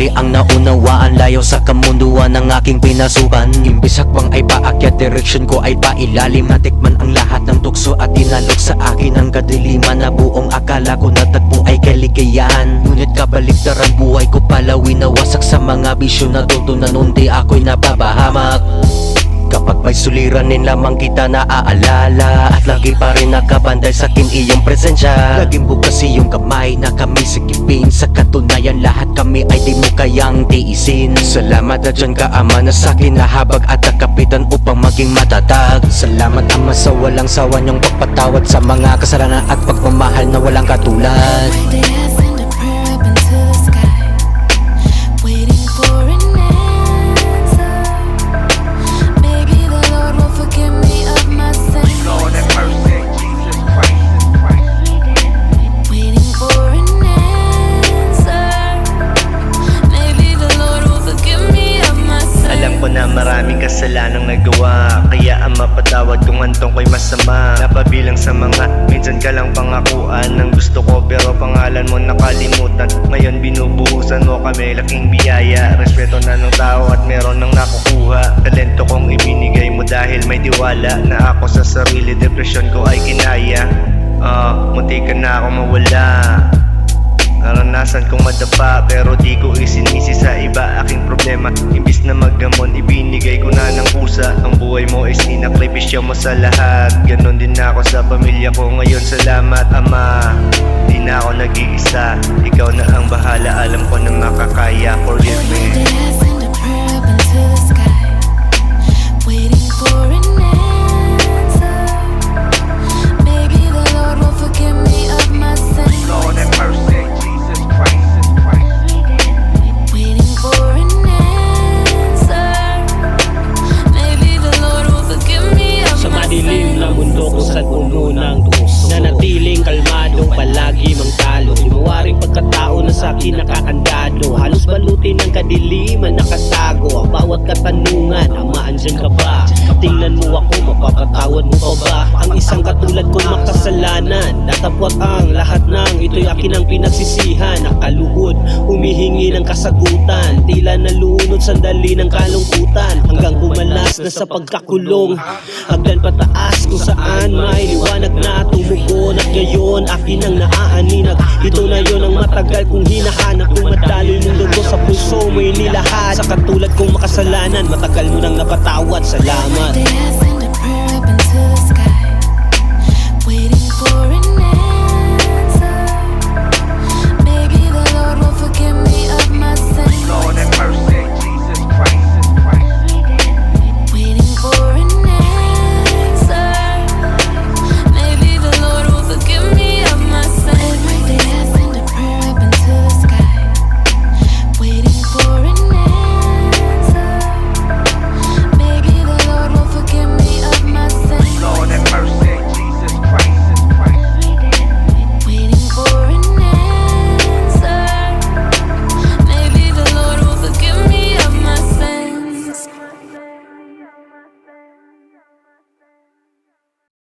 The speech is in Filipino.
muli ang naunawaan, layo sa kamunduan ng aking pinasukan. Imbis hakbang ay paakyat, direksyon ko ay pailalim. Natikman ang lahat ng tukso at dinalog sa akin ang kadiliman, na buong akala ko natagpo ay kaligayahan. Ngunit kabaligtaran, buhay ko palawin, nawasak sa mga bisyo na tutunan, unti ako'y napapahamak. Kapag may suliranin lamang kita naaalala, at lagi pa rin nakabantay sa'kin iyong presensya. Laging bukas iyong kamay na kami sikipin, sa katunayan lahat kami ay di mo kayang tiisin. Salamat na dyan ka Ama, na sa'kin nahabag at nakapitan upang maging matatag. Salamat Ama sa walang sawa niyong pagpatawad sa mga kasalanan at pagmamahal na walang katulad. Maraming kasalanang nagawa, kaya Ama patawad kung hantong ko'y masama. Napabilang sa mga minsan ka lang pangakuan ng gusto ko, pero pangalan mo nakalimutan. Ngayon binubuhusan mo kami, laking biyaya. Respeto na ng tao at meron nang nakukuha. Talento kong ibinigay mo dahil may tiwala na ako sa sarili, depresyon ko ay kinaya. Munti ka na ako mawala. Naranasan kong madapa pero di ko isinisi sa iba aking problema. Imbis na maggamon, ibinigay ko na ng pusa. Ang buhay mo is sinakripisyo mo sa lahat. Ganon din ako sa pamilya ko ngayon, salamat Ama. Di na ako nag-iisa, ikaw na ang bahala. Alam ko na makakaya, forgive me. Nanatiling kalmado, palagi mang talo. Limawaring pagkatao na sa'kin nakakandado. Halos balutin ng kadiliman nakatago. Ang bawat katanungan, Ama, andyan ka ba? Tingnan mo ako, mapapatawad mo pa ba? Ang isang katulad kong makasalanan, natapwat ang lahat ng ito'y akin ang pinagsisihan. Nakaluhod, humihingi ng kasagutan, tila nalunod sandali ng kalungkutan, hanggang bumalas na sa pagkakulong. Hagdan pataas kung saan may liwanag na tumugon, at ngayon akin ang naaaninag. Ito na yon ang matagal kong hinahanap, kung madaloy mong dugo sa puso mo inilahat. Sa katulad kong makasalanan, matagal mo nang napatawad, salamat.